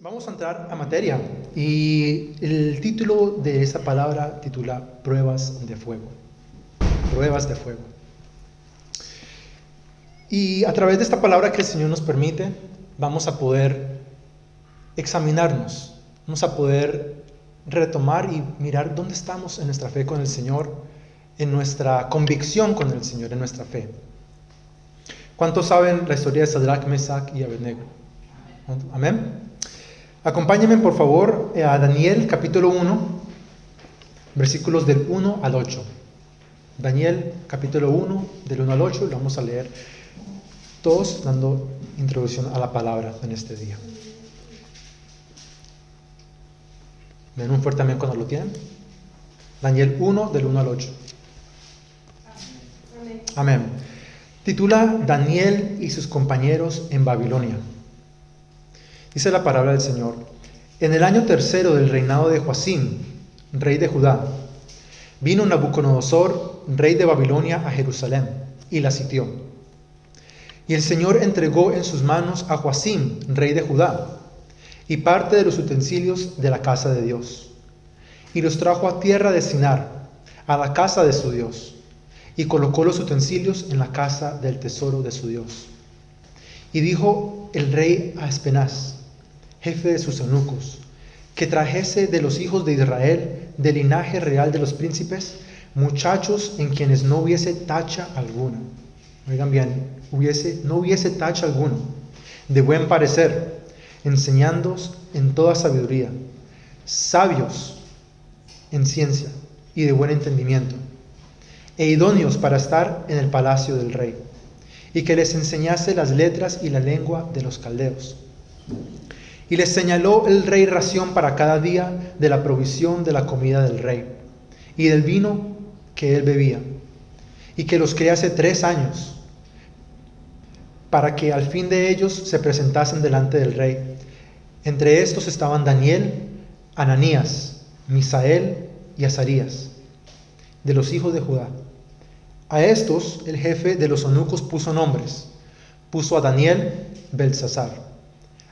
Vamos a entrar a materia y el título de esta palabra titula Pruebas de fuego. Pruebas de fuego. Y a través de esta palabra que el Señor nos permite, vamos a poder examinarnos, vamos a poder retomar y mirar dónde estamos en nuestra fe con el Señor, en nuestra convicción con el Señor, en nuestra fe. ¿Cuántos saben la historia de Sadrach, Mesach y Abednego? Amén. Acompáñenme por favor a Daniel capítulo 1, versículos del 1 al 8. Daniel capítulo 1, del 1 al 8, lo vamos a leer todos dando introducción a la palabra en este día. Den un fuerte amén cuando lo tienen. Daniel 1, del 1 al 8. Amén. Amén. Titula Daniel y sus compañeros en Babilonia. Dice la palabra del Señor: en el año tercero del reinado de Joacim, rey de Judá, vino Nabucodonosor, rey de Babilonia, a Jerusalén, y la sitió. Y el Señor entregó en sus manos a Joacim, rey de Judá, y parte de los utensilios de la casa de Dios, y los trajo a tierra de Sinar, a la casa de su Dios, y colocó los utensilios en la casa del tesoro de su Dios. Y dijo el rey a Aspenaz, jefe de sus eunucos, que trajese de los hijos de Israel, del linaje real de los príncipes, muchachos en quienes no hubiese tacha alguna. Oigan bien, no hubiese tacha alguna, de buen parecer, enseñándoos en toda sabiduría, sabios en ciencia y de buen entendimiento, e idóneos para estar en el palacio del rey, y que les enseñase las letras y la lengua de los caldeos. Y les señaló el rey ración para cada día de la provisión de la comida del rey, y del vino que él bebía, y que los criase 3 años, para que al fin de ellos se presentasen delante del rey. Entre estos estaban Daniel, Ananías, Misael y Azarías, de los hijos de Judá. A estos el jefe de los eunucos puso nombres. Puso a Daniel, Belsasar;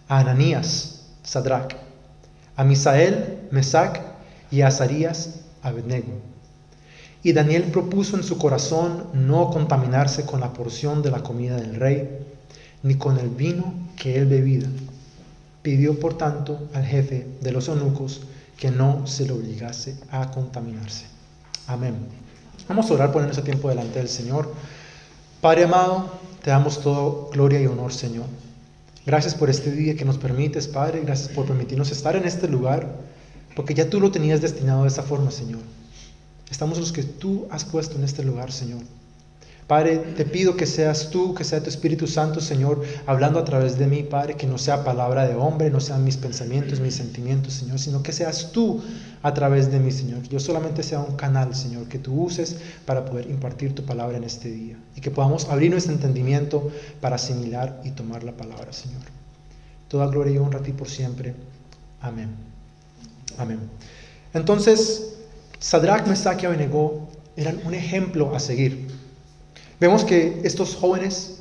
a Ananías, Sadrach; a Misael, Mesach; y a Azarías, Abednego. Y Daniel propuso en su corazón no contaminarse con la porción de la comida del rey, ni con el vino que él bebía. Pidió por tanto al jefe de los eunucos que no se le obligase a contaminarse. Amén. Vamos a orar por ese tiempo delante del Señor. Padre amado, te damos toda gloria y honor, Señor. Gracias por este día que nos permites, Padre. Gracias por permitirnos estar en este lugar, porque ya tú lo tenías destinado de esa forma, Señor. Estamos los que tú has puesto en este lugar, Señor. Padre, te pido que seas tú, que sea tu Espíritu Santo, Señor, hablando a través de mí, Padre, que no sea palabra de hombre, no sean mis pensamientos, mis sentimientos, Señor, sino que seas tú a través de mí, Señor. Que yo solamente sea un canal, Señor, que tú uses para poder impartir tu palabra en este día, y que podamos abrir nuestro entendimiento para asimilar y tomar la palabra, Señor. Toda gloria y honra a ti por siempre. Amén. Amén. Entonces, Sadrach, Mesach y Abednego eran un ejemplo a seguir. Vemos que estos jóvenes,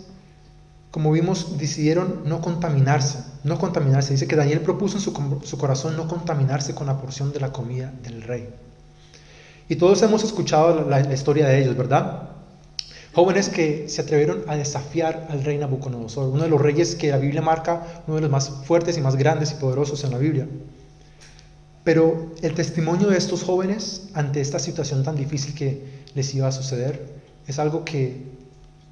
como vimos, decidieron no contaminarse. Dice que Daniel propuso en su corazón no contaminarse con la porción de la comida del rey. Y todos hemos escuchado la historia de ellos, ¿verdad? Jóvenes que se atrevieron a desafiar al rey Nabucodonosor, uno de los reyes que la Biblia marca, uno de los más fuertes y más grandes y poderosos en la Biblia. Pero el testimonio de estos jóvenes ante esta situación tan difícil que les iba a suceder es algo que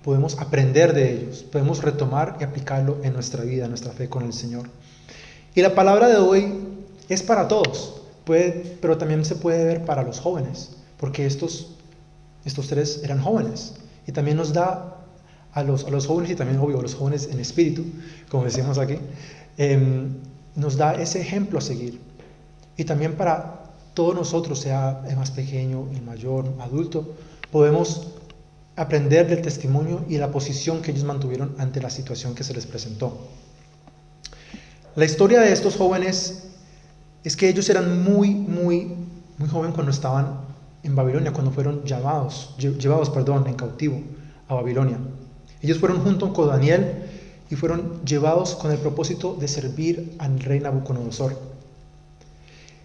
podemos aprender de ellos, podemos retomar y aplicarlo en nuestra vida, en nuestra fe con el Señor. Y la palabra de hoy es para todos, pero también se puede ver para los jóvenes, porque estos 3 eran jóvenes. Y también nos da a los jóvenes, y también obvio a los jóvenes en espíritu, como decíamos aquí, nos da ese ejemplo a seguir. Y también para todos nosotros, sea el más pequeño, el mayor, adulto, podemos aprender del testimonio y la posición que ellos mantuvieron ante la situación que se les presentó. La historia de estos jóvenes es que ellos eran muy jóvenes cuando estaban en Babilonia, cuando fueron llevados en cautivo a Babilonia. Ellos fueron junto con Daniel y fueron llevados con el propósito de servir al rey Nabucodonosor.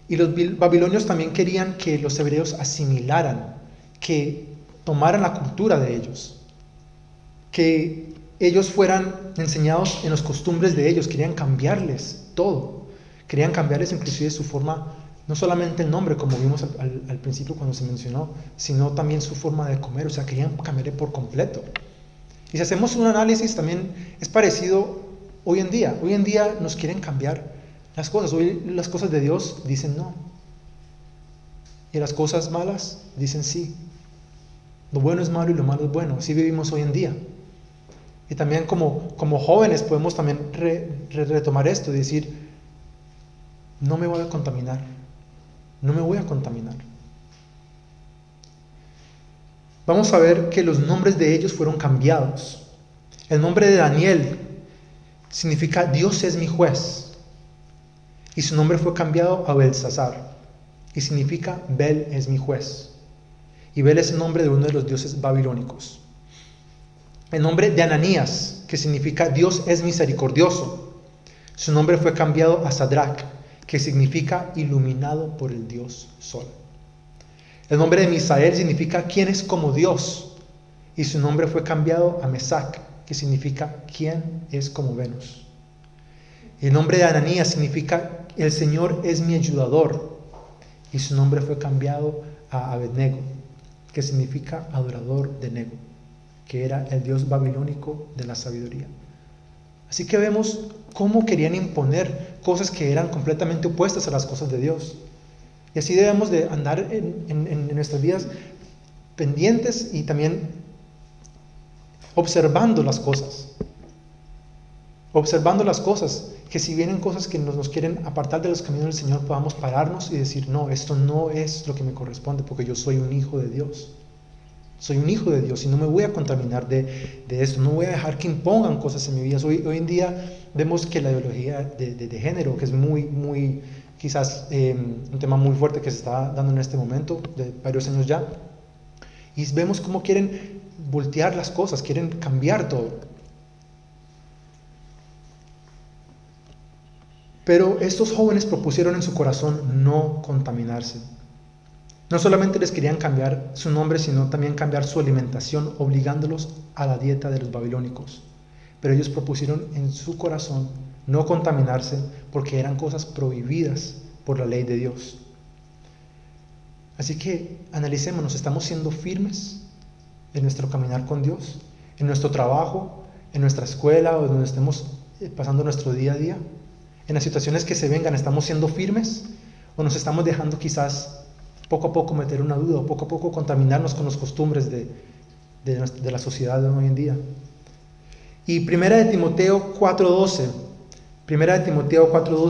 Y los babilonios también querían que los hebreos asimilaran, que tomaran la cultura de ellos, que ellos fueran enseñados en las costumbres de ellos. Querían cambiarles todo, querían cambiarles inclusive su forma, no solamente el nombre como vimos al principio cuando se mencionó, sino también su forma de comer. O sea, querían cambiarle por completo. Y si hacemos un análisis también es parecido hoy en día. Hoy en día nos quieren cambiar las cosas. Hoy las cosas de Dios dicen no, y las cosas malas dicen sí. Lo bueno es malo y lo malo es bueno. Así vivimos hoy en día. Y también como jóvenes podemos también retomar esto y decir, no me voy a contaminar, no me voy a contaminar. Vamos a ver que los nombres de ellos fueron cambiados. El nombre de Daniel significa Dios es mi juez, y su nombre fue cambiado a Belsasar, y significa Bel es mi juez. Y Bel es el nombre de uno de los dioses babilónicos. El nombre de Ananías, que significa Dios es misericordioso, su nombre fue cambiado a Sadrach, que significa iluminado por el Dios Sol. El nombre de Misael significa quién es como Dios, y su nombre fue cambiado a Mesac, que significa quién es como Venus. El nombre de Ananías significa el Señor es mi ayudador, y su nombre fue cambiado a Abednego, que significa adorador de Nego, que era el dios babilónico de la sabiduría. Así que vemos cómo querían imponer cosas que eran completamente opuestas a las cosas de Dios. Y así debemos de andar en nuestras vidas pendientes y también observando las cosas. Observando las cosas, que si vienen cosas que nos quieren apartar de los caminos del Señor, podamos pararnos y decir, no, esto no es lo que me corresponde, porque yo soy un hijo de Dios. Soy un hijo de Dios y no me voy a contaminar de esto, no voy a dejar que impongan cosas en mi vida. Hoy en día vemos que la ideología de género, que es muy quizás un tema muy fuerte que se está dando en este momento, de varios años ya, y vemos cómo quieren voltear las cosas, quieren cambiar todo. Pero estos jóvenes propusieron en su corazón no contaminarse. No solamente les querían cambiar su nombre, sino también cambiar su alimentación, obligándolos a la dieta de los babilónicos. Pero ellos propusieron en su corazón no contaminarse porque eran cosas prohibidas por la ley de Dios. Así que analicémonos, ¿estamos siendo firmes en nuestro caminar con Dios? ¿En nuestro trabajo, en nuestra escuela o donde estemos pasando nuestro día a día? ¿En las situaciones que se vengan estamos siendo firmes? ¿O nos estamos dejando quizás poco a poco meter una duda, o poco a poco contaminarnos con las costumbres de la sociedad de hoy en día? Y Primera de Timoteo 4:12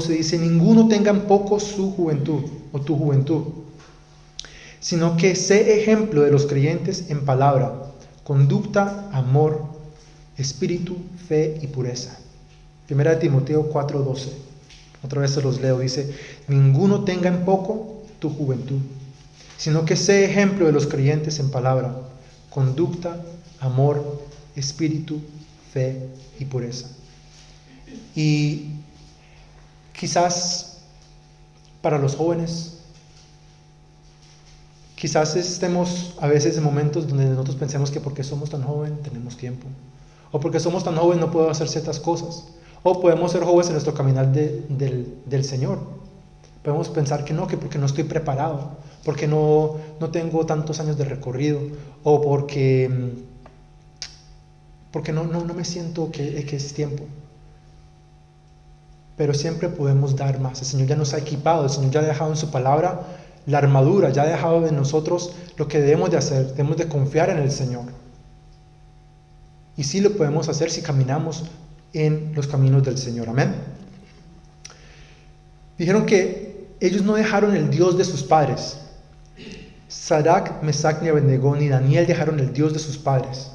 dice, ninguno tenga en poco su juventud o tu juventud, sino que sé ejemplo de los creyentes en palabra, conducta, amor, espíritu, fe y pureza. Primera de Timoteo 4:12. Otra vez se los leo, dice, ninguno tenga en poco tu juventud, sino que sé ejemplo de los creyentes en palabra, conducta, amor, espíritu, fe y pureza. Y quizás para los jóvenes, quizás estemos a veces en momentos donde nosotros pensemos que porque somos tan jóvenes tenemos tiempo, o porque somos tan jóvenes no puedo hacer ciertas cosas, o podemos ser jóvenes en nuestro caminar del Señor. Podemos pensar que porque no estoy preparado, porque no tengo tantos años de recorrido, o porque no me siento que es tiempo. Pero siempre podemos dar más. El Señor ya nos ha equipado, el Señor ya ha dejado en su palabra la armadura, ya ha dejado de nosotros lo que debemos de hacer. Debemos de confiar en el Señor. Y sí lo podemos hacer si caminamos en los caminos del Señor. Amén. Dijeron que ellos no dejaron el Dios de sus padres. Sadrach, Mesach ni Abednego ni Daniel dejaron el Dios de sus padres.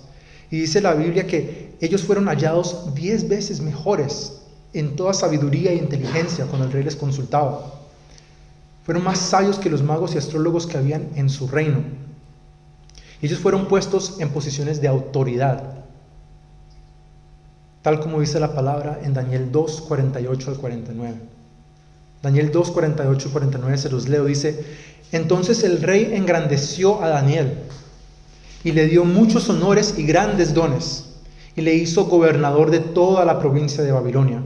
Y dice la Biblia que ellos fueron hallados 10 veces mejores en toda sabiduría e inteligencia cuando el rey les consultaba. Fueron más sabios que los magos y astrólogos que habían en su reino. Ellos fueron puestos en posiciones de autoridad. tal como dice la palabra en Daniel 2, 48 al 49. Daniel 2, 48 y 49 se los leo, dice: entonces el rey engrandeció a Daniel y le dio muchos honores y grandes dones, y le hizo gobernador de toda la provincia de Babilonia,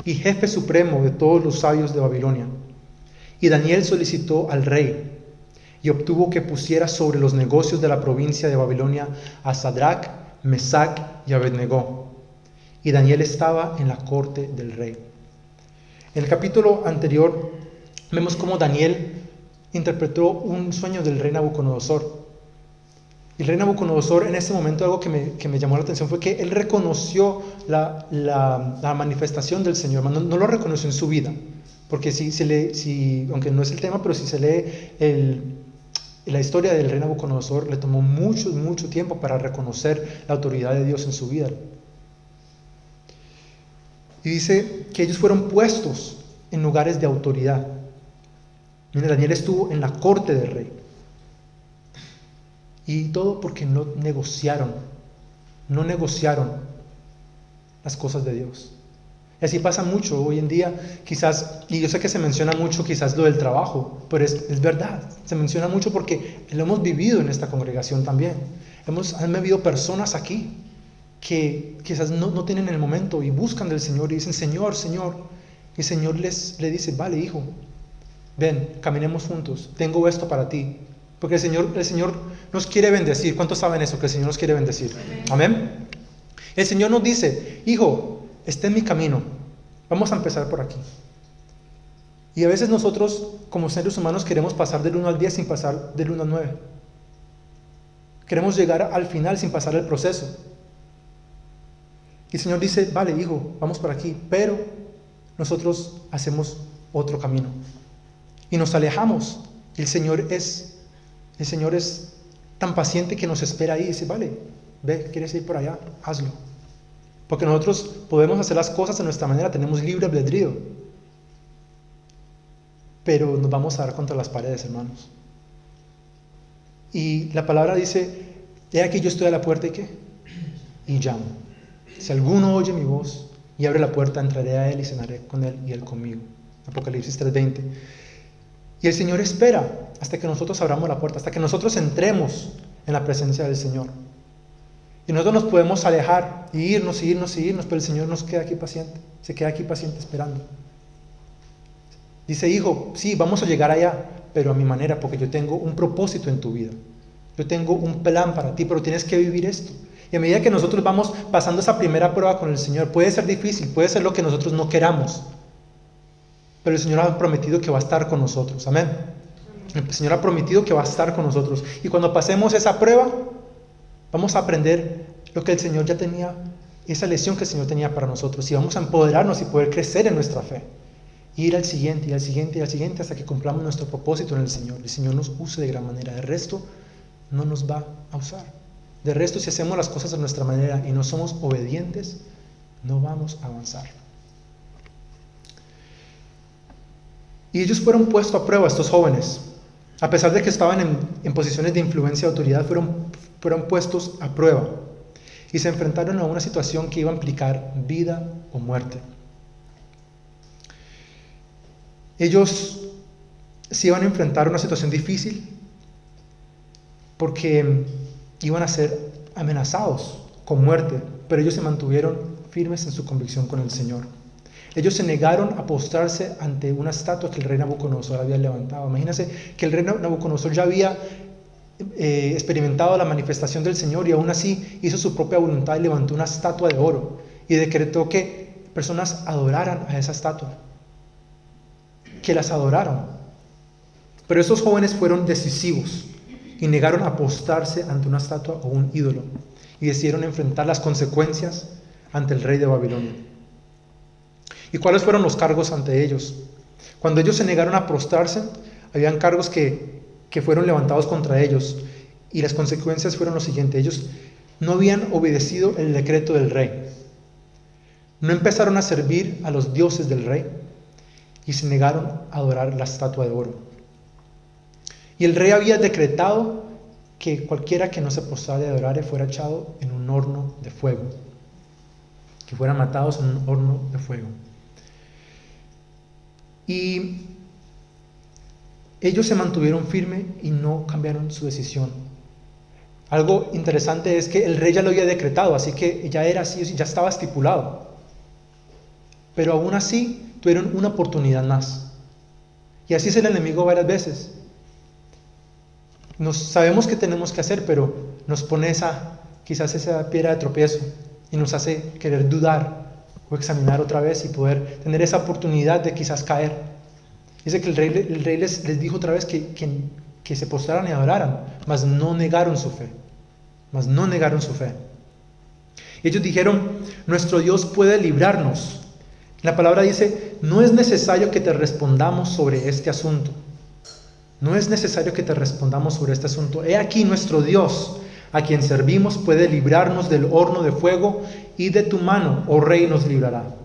y jefe supremo de todos los sabios de Babilonia. Y Daniel solicitó al rey, y obtuvo que pusiera sobre los negocios de la provincia de Babilonia a Sadrach, Mesac y Abednego. Y Daniel estaba en la corte del rey. En el capítulo anterior vemos cómo Daniel interpretó un sueño del rey Nabucodonosor. Y el rey Nabucodonosor, en ese momento, algo que me llamó la atención fue que él reconoció la manifestación del Señor, no lo reconoció en su vida. Porque aunque no es el tema, pero si se lee la historia del rey Nabucodonosor, le tomó mucho tiempo para reconocer la autoridad de Dios en su vida. Y dice que ellos fueron puestos en lugares de autoridad. Mira, Daniel estuvo en la corte del rey. Y todo porque no negociaron las cosas de Dios. Y así pasa mucho hoy en día, quizás, y yo sé que se menciona mucho quizás lo del trabajo, pero es verdad, se menciona mucho porque lo hemos vivido en esta congregación también. Han habido personas aquí que quizás no tienen el momento y buscan del Señor y dicen: Señor, Señor. Y el Señor le dice: vale, hijo, ven, caminemos juntos, tengo esto para ti. Porque el Señor nos quiere bendecir. ¿Cuántos saben eso? Que el Señor nos quiere bendecir. Amén. El Señor nos dice: hijo, está en mi camino, vamos a empezar por aquí. Y a veces nosotros como seres humanos queremos pasar del 1 al 10 sin pasar del 1 al 9. Queremos llegar al final sin pasar el proceso. Y el Señor dice: vale, hijo, vamos por aquí. Pero nosotros hacemos otro camino y nos alejamos. El Señor es tan paciente que nos espera ahí y dice: vale, ve, ¿quieres ir por allá? Hazlo. Porque nosotros podemos hacer las cosas de nuestra manera, tenemos libre albedrío. Pero nos vamos a dar contra las paredes, hermanos. Y la palabra dice: he aquí yo estoy a la puerta y ¿qué? Y llamo. Si alguno oye mi voz y abre la puerta, entraré a él y cenaré con él y él conmigo. Apocalipsis 3:20. Y el Señor espera hasta que nosotros abramos la puerta, hasta que nosotros entremos en la presencia del Señor. Y nosotros nos podemos alejar y irnos, pero el Señor nos queda aquí paciente, se queda aquí paciente esperando. Dice: hijo, sí, vamos a llegar allá, pero a mi manera, porque yo tengo un propósito en tu vida. Yo tengo un plan para ti, pero tienes que vivir esto. Y a medida que nosotros vamos pasando esa primera prueba con el Señor, puede ser difícil, puede ser lo que nosotros no queramos, pero el Señor ha prometido que va a estar con nosotros. Amén. El Señor ha prometido que va a estar con nosotros. Y cuando pasemos esa prueba, vamos a aprender lo que el Señor ya tenía, esa lección que el Señor tenía para nosotros. Y vamos a empoderarnos y poder crecer en nuestra fe. Y ir al siguiente, y al siguiente, y al siguiente, hasta que cumplamos nuestro propósito en el Señor. El Señor nos use de gran manera. De resto, no nos va a usar. De resto, si hacemos las cosas a nuestra manera y no somos obedientes, no vamos a avanzar. Y ellos fueron puestos a prueba, estos jóvenes. A pesar de que estaban en posiciones de influencia y autoridad, fueron puestos a prueba. Y se enfrentaron a una situación que iba a implicar vida o muerte. Ellos se iban a enfrentar a una situación difícil porque iban a ser amenazados con muerte, pero ellos se mantuvieron firmes en su convicción con el Señor. Ellos se negaron a postrarse ante una estatua que el rey Nabucodonosor había levantado. Imagínense que el rey Nabucodonosor ya había experimentado la manifestación del Señor y aún así hizo su propia voluntad y levantó una estatua de oro y decretó que personas adoraran a esa estatua, que las adoraron. Pero esos jóvenes fueron decisivos y negaron a postrarse ante una estatua o un ídolo y decidieron enfrentar las consecuencias ante el rey de Babilonia. ¿Y cuáles fueron los cargos ante ellos? Cuando ellos se negaron a postrarse, habían cargos que fueron levantados contra ellos, y las consecuencias fueron lo siguiente: ellos no habían obedecido el decreto del rey, no empezaron a servir a los dioses del rey y se negaron a adorar la estatua de oro. Y el rey había decretado que cualquiera que no se postrara y adorare fuera echado en un horno de fuego. que fueran matados en un horno de fuego. Y ellos se mantuvieron firmes y no cambiaron su decisión. Algo interesante es que el rey ya lo había decretado, así que ya era así, ya estaba estipulado. Pero aún así tuvieron una oportunidad más. Y así es el enemigo varias veces. Sabemos qué tenemos que hacer, pero nos pone quizás esa piedra de tropiezo y nos hace querer dudar o examinar otra vez y poder tener esa oportunidad de quizás caer. Dice que el rey les dijo otra vez que se postraran y adoraran, mas no negaron su fe. Y ellos dijeron, nuestro Dios puede librarnos. La palabra dice, no es necesario que te respondamos sobre este asunto. He aquí nuestro Dios, a quien servimos, puede librarnos del horno de fuego, y de tu mano, oh rey, nos librará.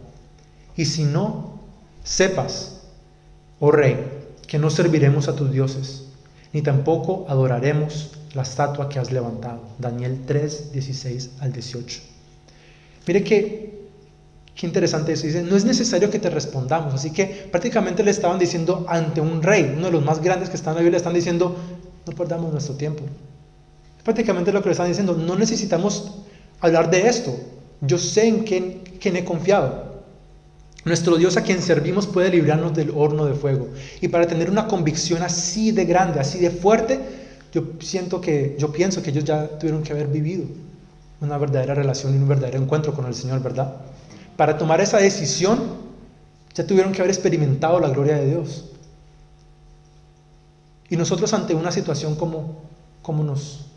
Y si no, sepas, oh rey, que no serviremos a tus dioses, ni tampoco adoraremos la estatua que has levantado. Daniel 3, 16 al 18. Mire qué interesante eso. Dice, no es necesario que te respondamos. Así que prácticamente le estaban diciendo ante un rey, uno de los más grandes que están en la Biblia, le están diciendo, no perdamos nuestro tiempo. Prácticamente lo que le están diciendo, no necesitamos hablar de esto. Yo sé en quién he confiado. Nuestro Dios, a quien servimos, puede librarnos del horno de fuego. Y para tener una convicción así de grande, así de fuerte, yo pienso que ellos ya tuvieron que haber vivido una verdadera relación y un verdadero encuentro con el Señor, ¿verdad? Para tomar esa decisión, ya tuvieron que haber experimentado la gloria de Dios. Y nosotros ante una situación, ¿cómo nos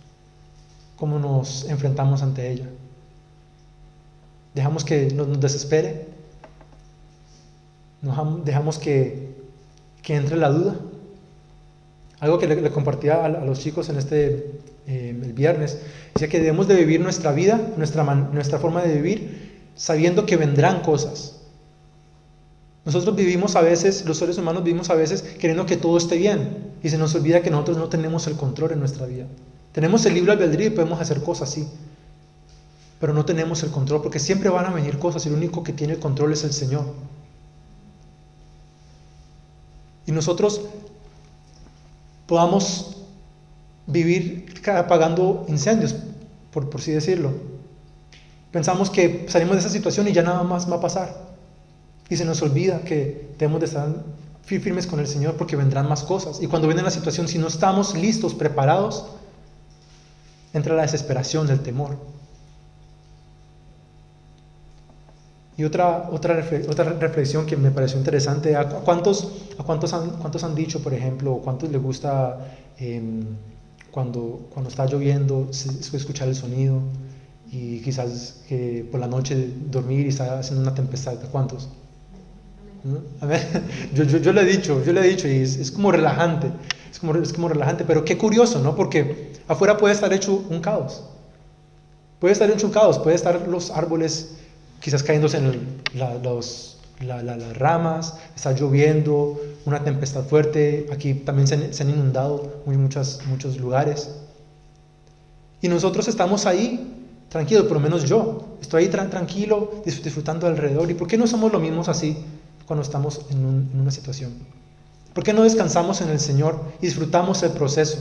enfrentamos ante ella? ¿Dejamos que nos desespere? ¿Dejamos que entre la duda? Algo que le compartía a los chicos en el viernes, decía que debemos de vivir nuestra vida, nuestra forma de vivir, sabiendo que vendrán cosas. Nosotros vivimos a veces, los seres humanos vivimos a veces queriendo que todo esté bien, y se nos olvida que nosotros no tenemos el control en nuestra vida. Tenemos el libre albedrío y podemos hacer cosas, sí, pero no tenemos el control, porque siempre van a venir cosas y el único que tiene el control es el Señor. Y nosotros podamos vivir apagando incendios, por así decirlo. Pensamos que salimos de esa situación y ya nada más va a pasar. Y se nos olvida que debemos de estar firmes con el Señor, porque vendrán más cosas. Y cuando viene la situación, si no estamos listos, preparados, entra la desesperación, el temor. Y otra reflexión que me pareció interesante, ¿a cuántos han dicho, por ejemplo, cuántos les gusta cuando está lloviendo escuchar el sonido y quizás por la noche dormir y está haciendo una tempestad? ¿A cuántos? A ver, yo le he dicho y es como relajante, es como relajante, pero qué curioso, ¿no? Porque afuera puede estar hecho un caos, puede estar los árboles quizás cayéndose en las ramas, está lloviendo, una tempestad fuerte, aquí también se han inundado muchos lugares. Y nosotros estamos ahí tranquilos, por lo menos yo, estoy ahí tranquilo, disfrutando alrededor. ¿Y por qué no somos lo mismos así cuando estamos en una situación? ¿Por qué no descansamos en el Señor y disfrutamos el proceso?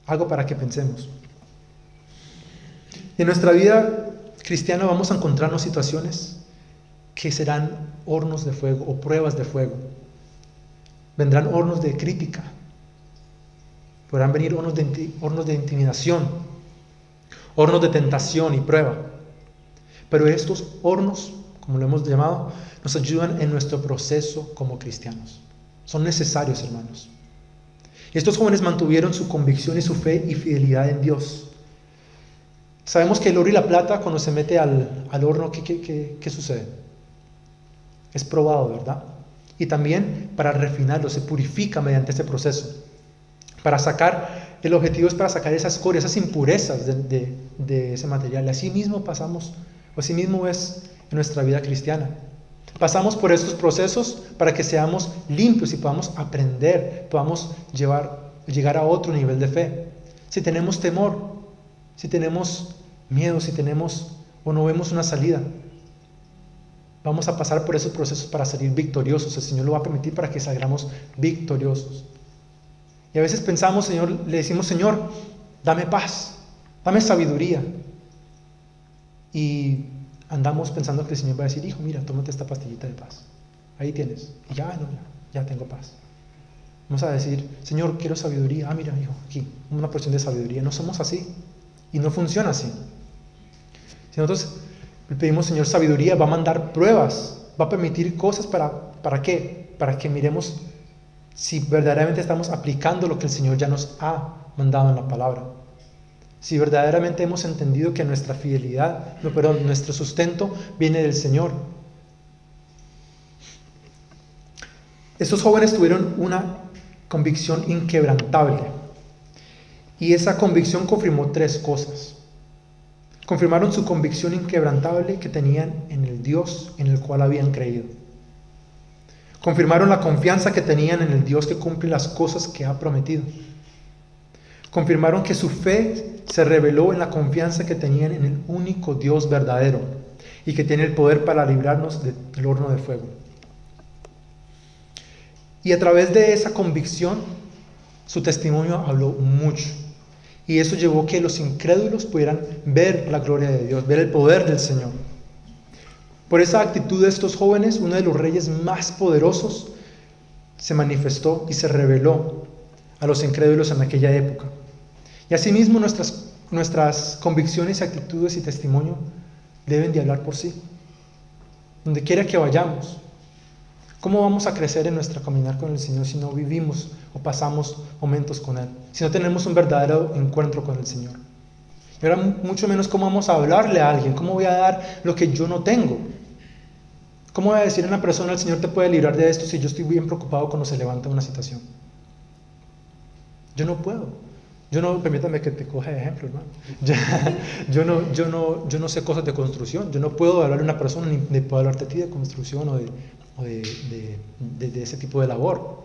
Algo para que pensemos. En nuestra vida cristiana vamos a encontrarnos situaciones que serán hornos de fuego o pruebas de fuego. Vendrán hornos de crítica, podrán venir hornos de intimidación, hornos de tentación y prueba. Pero estos hornos, como lo hemos llamado, nos ayudan en nuestro proceso como cristianos. Son necesarios, hermanos. Y estos jóvenes mantuvieron su convicción y su fe y fidelidad en Dios. Sabemos que el oro y la plata, cuando se mete al horno, ¿qué sucede? Es probado, ¿verdad? Y también para refinarlo, se purifica mediante este proceso. El objetivo es para sacar esa escoria, esas impurezas de ese material. Y así mismo así mismo es en nuestra vida cristiana. Pasamos por estos procesos para que seamos limpios y podamos aprender, podamos llegar a otro nivel de fe. Si tenemos temor, si tenemos miedo, si tenemos o no vemos una salida. Vamos a pasar por esos procesos para salir victoriosos. El Señor lo va a permitir para que salgamos victoriosos. Y a veces pensamos, le decimos, Señor, dame paz, dame sabiduría. Y andamos pensando que el Señor va a decir, hijo, mira, tómate esta pastillita de paz. Ahí tienes. Y ya tengo paz. Vamos a decir, Señor, quiero sabiduría. Mira, hijo, aquí, una porción de sabiduría. No somos así. Y no funciona así. Si nosotros le pedimos, Señor, sabiduría, va a mandar pruebas. Va a permitir cosas ¿para qué? Para que miremos si verdaderamente estamos aplicando lo que el Señor ya nos ha mandado en la palabra. Si verdaderamente hemos entendido que nuestra fidelidad, nuestro sustento viene del Señor. Estos jóvenes tuvieron una convicción inquebrantable. Y esa convicción confirmó 3 cosas. Confirmaron su convicción inquebrantable que tenían en el Dios en el cual habían creído. Confirmaron la confianza que tenían en el Dios que cumple las cosas que ha prometido. Confirmaron que su fe se reveló en la confianza que tenían en el único Dios verdadero y que tiene el poder para librarnos del horno de fuego. Y a través de esa convicción, su testimonio habló mucho. Y eso llevó a que los incrédulos pudieran ver la gloria de Dios, ver el poder del Señor. Por esa actitud de estos jóvenes, uno de los reyes más poderosos se manifestó y se reveló a los incrédulos en aquella época. Y asimismo nuestras convicciones, actitudes y testimonio deben de hablar por sí. Donde quiera que vayamos. ¿Cómo vamos a crecer en nuestro caminar con el Señor si no vivimos o pasamos momentos con Él? Si no tenemos un verdadero encuentro con el Señor. Y ahora mucho menos cómo vamos a hablarle a alguien. ¿Cómo voy a dar lo que yo no tengo? ¿Cómo voy a decir a una persona, el Señor te puede librar de esto si yo estoy bien preocupado cuando se levanta una situación? Yo no puedo. Permítame que te coja de ejemplo, hermano. Yo no sé cosas de construcción. Yo no puedo hablarle a una persona ni puedo hablarte a ti de construcción o de ese tipo de labor.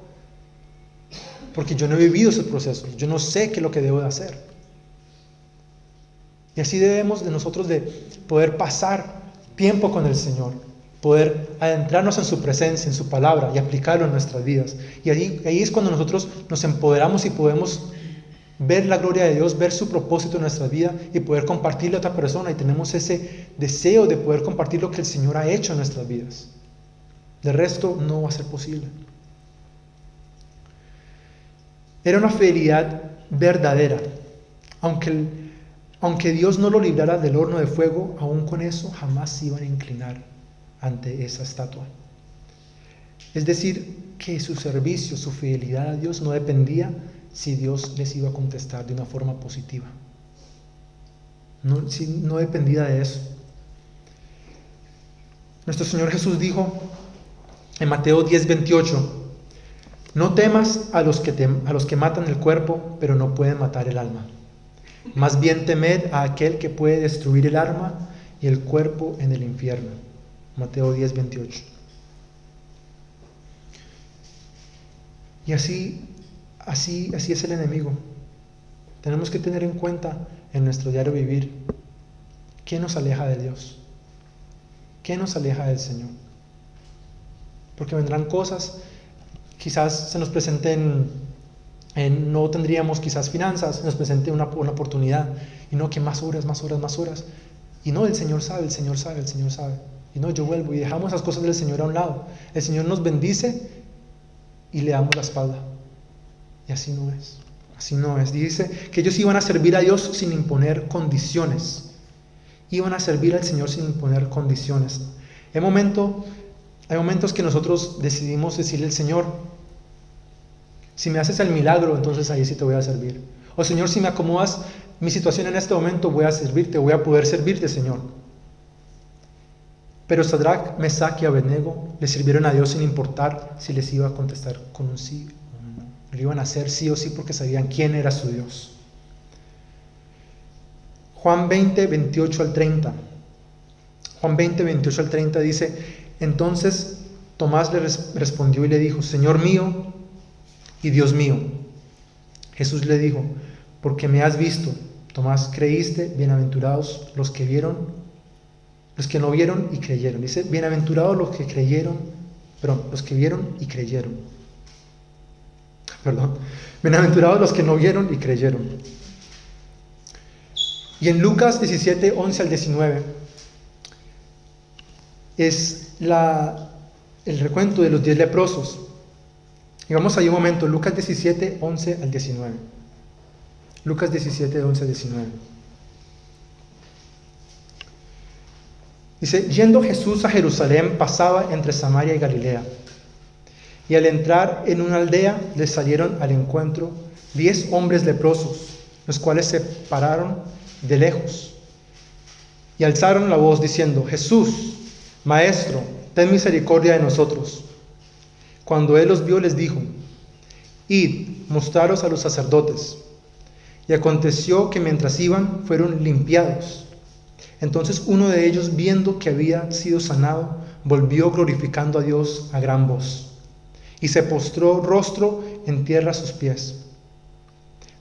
Porque yo no he vivido esos procesos. Yo no sé qué es lo que debo de hacer. Y así debemos de nosotros de poder pasar tiempo con el Señor. Poder adentrarnos en su presencia, en su palabra y aplicarlo en nuestras vidas. Y ahí es cuando nosotros nos empoderamos y podemos ver la gloria de Dios, ver su propósito en nuestra vida y poder compartirle a otra persona. Y tenemos ese deseo de poder compartir lo que el Señor ha hecho en nuestras vidas. De resto no va a ser posible. Era una fidelidad verdadera. Aunque Dios no lo librara del horno de fuego, aún con eso jamás se iban a inclinar ante esa estatua. Es decir, que su servicio, su fidelidad a Dios no dependía si Dios les iba a contestar de una forma positiva. No dependía de eso. Nuestro Señor Jesús dijo en Mateo 10:28, no temas a los que matan el cuerpo, pero no pueden matar el alma. Más bien temed a aquel que puede destruir el alma y el cuerpo en el infierno. Mateo 10:28. Y así es el enemigo. Tenemos que tener en cuenta en nuestro diario vivir qué nos aleja de Dios, qué nos aleja del Señor. Porque vendrán cosas, quizás se nos presenten, no tendríamos quizás finanzas, se nos presente una oportunidad, y no que más horas, y no, el Señor sabe. Y no, yo vuelvo y dejamos esas cosas del Señor a un lado. El Señor nos bendice y le damos la espalda. Y así no es. Dice que ellos iban a servir a Dios sin imponer condiciones. Iban a servir al Señor sin imponer condiciones. Hay momentos que nosotros decidimos decirle al Señor, si me haces el milagro, entonces ahí sí te voy a servir. O Señor, si me acomodas mi situación en este momento, voy a servirte, voy a poder servirte, Señor. Pero Sadrach, Mesach y Abednego le sirvieron a Dios sin importar si les iba a contestar con un sí o no. Lo iban a hacer sí o sí porque sabían quién era su Dios. Juan 20:28 al 30. Juan 20:28 al 30 dice, entonces Tomás le respondió y le dijo, Señor mío y Dios mío. Jesús le dijo, porque me has visto, Tomás, creíste, bienaventurados los que vieron los que no vieron y creyeron. Dice, bienaventurados los que creyeron, los que vieron y creyeron. Bienaventurados los que no vieron y creyeron. Y en Lucas 17, 11 al 19, es el recuento de los 10 leprosos. Y vamos ahí un momento, Lucas 17, 11 al 19. Lucas 17, 11 al 19. Dice, yendo Jesús a Jerusalén, pasaba entre Samaria y Galilea. Y al entrar en una aldea, les salieron al encuentro 10 hombres leprosos, los cuales se pararon de lejos y alzaron la voz diciendo, Jesús, Maestro, ten misericordia de nosotros. Cuando él los vio, les dijo, id, mostraros a los sacerdotes. Y aconteció que mientras iban, fueron limpiados. Entonces uno de ellos, viendo que había sido sanado, volvió glorificando a Dios a gran voz, y se postró rostro en tierra a sus pies,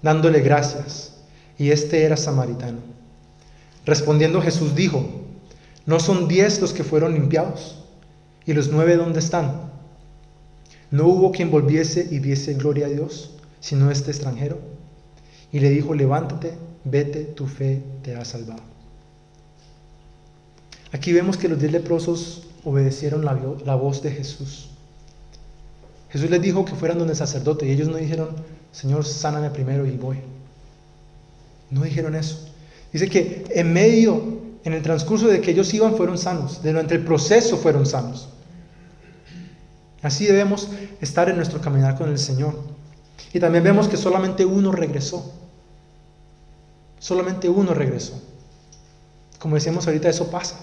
dándole gracias, y este era samaritano. Respondiendo Jesús dijo, ¿no son 10 los que fueron limpiados? ¿Y los 9 dónde están? ¿No hubo quien volviese y diese gloria a Dios, sino este extranjero? Y le dijo, levántate, vete, tu fe te ha salvado. Aquí vemos que los 10 leprosos obedecieron la voz de Jesús. Jesús les dijo que fueran donde el sacerdote, y ellos no dijeron, Señor, sáname primero y voy. No dijeron eso. Dice que en el transcurso de que ellos iban, fueron sanos. Durante el proceso fueron sanos. Así debemos estar en nuestro caminar con el Señor. Y también vemos que solamente uno regresó. Solamente uno regresó. Como decíamos ahorita, eso pasa.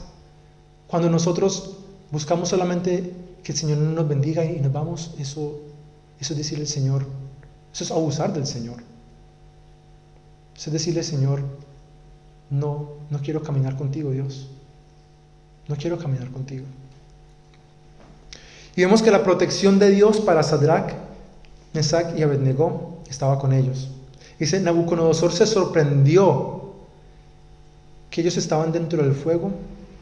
Cuando nosotros buscamos solamente que el Señor nos bendiga y nos vamos, eso es decirle al Señor, eso es abusar del Señor. Eso es decirle, Señor, no quiero caminar contigo, Dios. No quiero caminar contigo. Y vemos que la protección de Dios para Sadrach, Mesach y Abednego estaba con ellos. Dice, Nabucodonosor se sorprendió que ellos estaban dentro del fuego,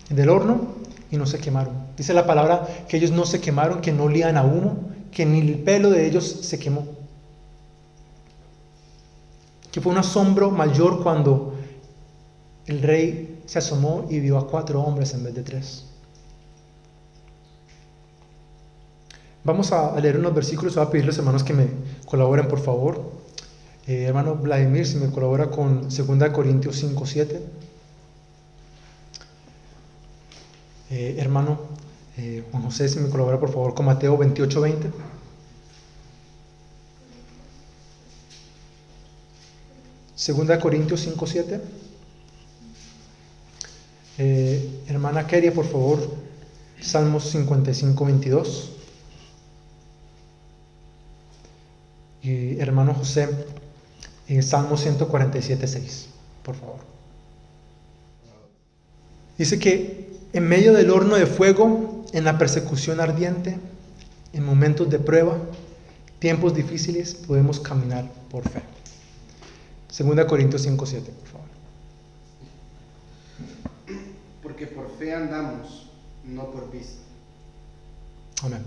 del horno, y no se quemaron. Dice la palabra que ellos no se quemaron, que no olían a humo, que ni el pelo de ellos se quemó. Que fue un asombro mayor cuando el rey se asomó y vio a 4 hombres en vez de 3. Vamos a leer unos versículos. Voy a pedirles, hermanos, que me colaboren, por favor. Hermano Vladimir, si me colabora con 2 Corintios 5, 7. Hermano Juan José, si me colabora, por favor, con Mateo 28, 20. Segunda Corintios 5, 7. Hermana Keria, por favor, Salmos 55, 22. Y hermano José, Salmos 147, 6, por favor. Dice que en medio del horno de fuego, en la persecución ardiente, en momentos de prueba, tiempos difíciles, podemos caminar por fe. 2 Corintios 5, 7, por favor. Porque por fe andamos, no por vista. Amén.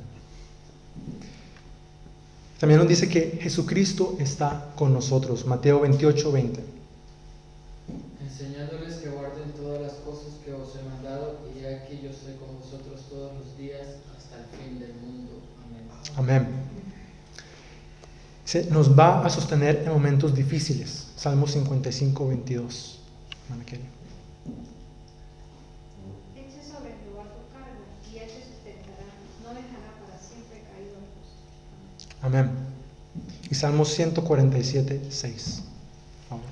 También nos dice que Jesucristo está con nosotros. Mateo 28, 20. Enseñándoles que guarden todas las cosas que os he mandado, y he aquí yo estoy con vosotros todos los días hasta el fin del mundo. Amén. Amén. Nos va a sostener en momentos difíciles. Salmo 55, 22. Eche sobre Jehová tu carga, y él te sustentará, no dejará para siempre caído al pozo. Amén. Y Salmo 147, 6. Por favor.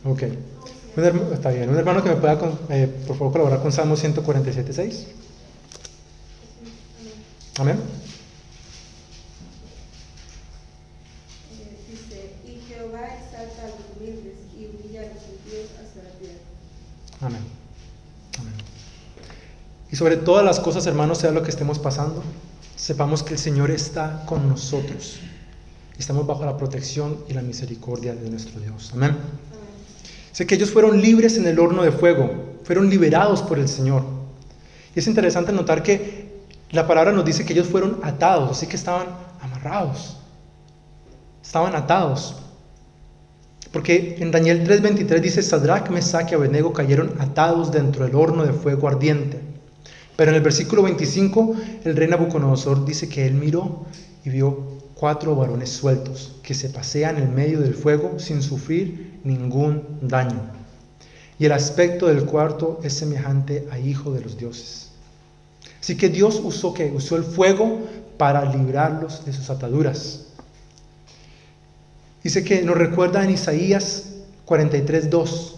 Ok. Está bien. Un hermano que me pueda, por favor, colaborar con Salmo 147, 6. Amén. Dice, y Jehová exalta a los humildes y humilla a los impíos hacia la tierra. Amén. Amén. Y sobre todas las cosas, hermanos, sea lo que estemos pasando, sepamos que el Señor está con nosotros. Estamos bajo la protección y la misericordia de nuestro Dios. Amén. Sé que ellos fueron libres en el horno de fuego, fueron liberados por el Señor. Y es interesante notar que la palabra nos dice que ellos fueron atados, así que estaban amarrados, estaban atados. Porque en Daniel 3:23 dice: Sadrach, Mesach y Abednego cayeron atados dentro del horno de fuego ardiente. Pero en el versículo 25 el rey Nabucodonosor dice que él miró y vio 4 varones sueltos que se pasean en medio del fuego sin sufrir ningún daño. Y el aspecto del cuarto es semejante a hijo de los dioses. Así que Dios usó el fuego para librarlos de sus ataduras. Dice que nos recuerda en Isaías 43:2,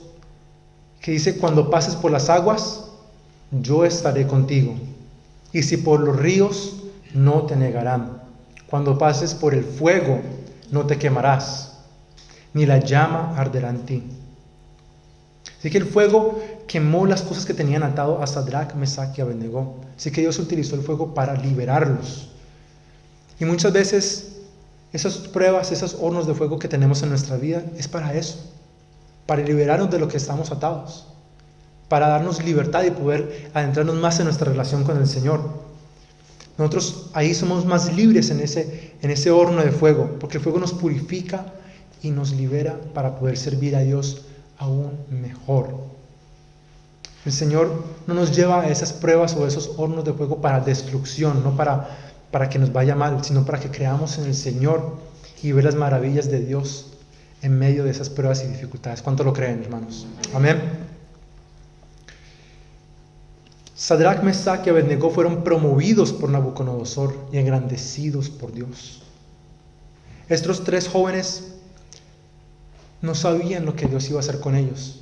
que dice: cuando pases por las aguas, yo estaré contigo, y si por los ríos, no te negarán. Cuando pases por el fuego, no te quemarás, ni la llama arderá en ti. Así que el fuego quemó las cosas que tenían atado a Sadrach, Mesach y Abednego. Así que Dios utilizó el fuego para liberarlos. Y muchas veces esas pruebas, esos hornos de fuego que tenemos en nuestra vida, es para eso, para liberarnos de lo que estamos atados, para darnos libertad y poder adentrarnos más en nuestra relación con el Señor. Nosotros ahí somos más libres en ese horno de fuego, porque el fuego nos purifica y nos libera para poder servir a Dios aún mejor. El Señor no nos lleva a esas pruebas o esos hornos de fuego para destrucción, no para que nos vaya mal, sino para que creamos en el Señor y ver las maravillas de Dios en medio de esas pruebas y dificultades. ¿Cuánto lo creen, hermanos? Amén. Sadrach, Mesach y Abednego fueron promovidos por Nabucodonosor y engrandecidos por Dios. Estos 3 jóvenes no sabían lo que Dios iba a hacer con ellos.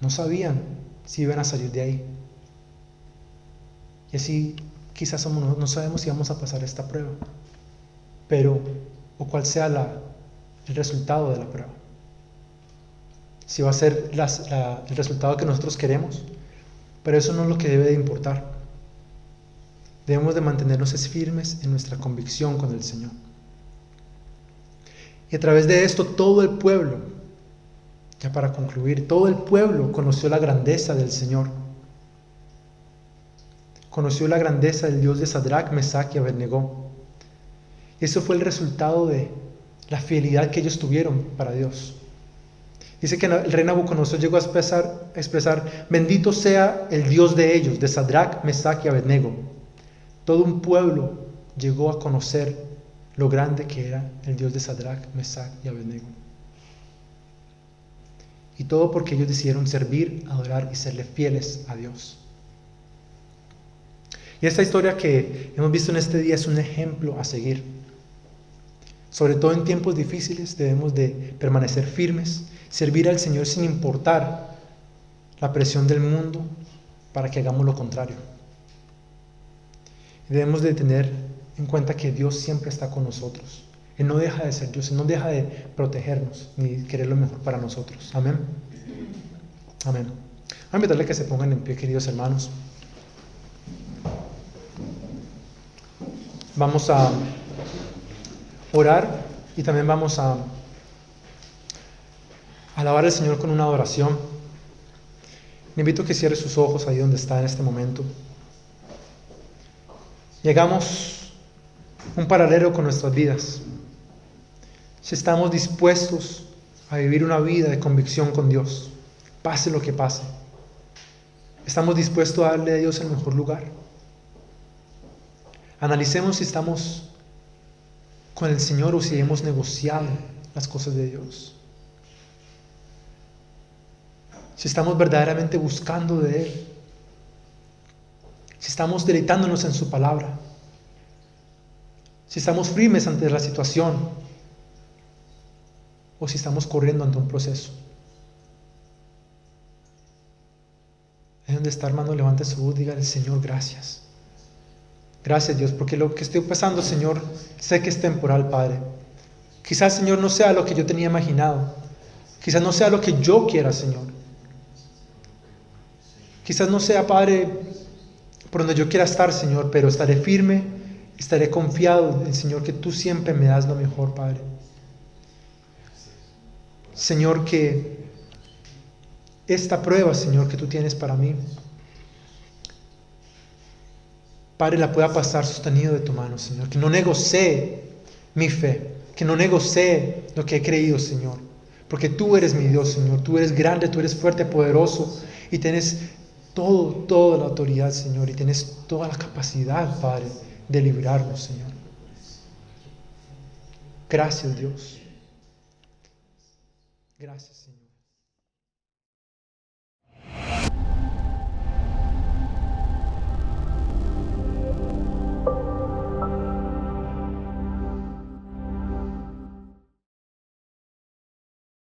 No sabían si iban a salir de ahí. Y así quizás somos nosotros, no sabemos si vamos a pasar esta prueba, o cuál sea el resultado de la prueba. Si va a ser el resultado que nosotros queremos. Pero eso no es lo que debe de importar. Debemos de mantenernos firmes en nuestra convicción con el Señor. Y a través de esto todo el pueblo, ya para concluir, todo el pueblo conoció la grandeza del Señor. Conoció la grandeza del Dios de Sadrach, Mesach y Abednego. Y eso fue el resultado de la fidelidad que ellos tuvieron para Dios. Dice que el rey Nabucodonosor llegó a expresar: bendito sea el Dios de ellos, de Sadrach, Mesach y Abednego. Todo un pueblo llegó a conocer lo grande que era el Dios de Sadrach, Mesach y Abednego. Y todo porque ellos decidieron servir, adorar y serle fieles a Dios. Y esta historia que hemos visto en este día es un ejemplo a seguir. Sobre todo en tiempos difíciles debemos de permanecer firmes, servir al Señor sin importar la presión del mundo para que hagamos lo contrario. Debemos de tener en cuenta que Dios siempre está con nosotros. Él no deja de ser Dios, Él no deja de protegernos ni querer lo mejor para nosotros. Amén. Amén. Voy a invitarle que se pongan en pie, queridos hermanos. Vamos a orar y también vamos a alabar al Señor con una adoración. Le invito a que cierre sus ojos ahí donde está en este momento. Llegamos a un paralelo con nuestras vidas. Si estamos dispuestos a vivir una vida de convicción con Dios, pase lo que pase, estamos dispuestos a darle a Dios el mejor lugar. Analicemos si estamos con el Señor o si hemos negociado las cosas de Dios. Si estamos verdaderamente buscando de Él. Si estamos deleitándonos en su palabra. Si estamos firmes ante la situación. O si estamos corriendo ante un proceso. Ahí donde está, hermano, levante su voz, dígale: Señor, gracias. Gracias, Dios, porque lo que estoy pasando, Señor, sé que es temporal, Padre. Quizás, Señor, no sea lo que yo tenía imaginado. Quizás no sea lo que yo quiera, Señor. Quizás no sea, Padre, por donde yo quiera estar, Señor, pero estaré firme, estaré confiado en, Señor, que tú siempre me das lo mejor, Padre. Señor, que esta prueba, Señor, que tú tienes para mí, Padre, la pueda pasar sostenido de tu mano, Señor. Que no negocie mi fe, que no negocie lo que he creído, Señor. Porque tú eres mi Dios, Señor. Tú eres grande, tú eres fuerte, poderoso. Y tienes toda la autoridad, Señor. Y tienes toda la capacidad, Padre, de librarnos, Señor. Gracias, Dios. Gracias, Señor.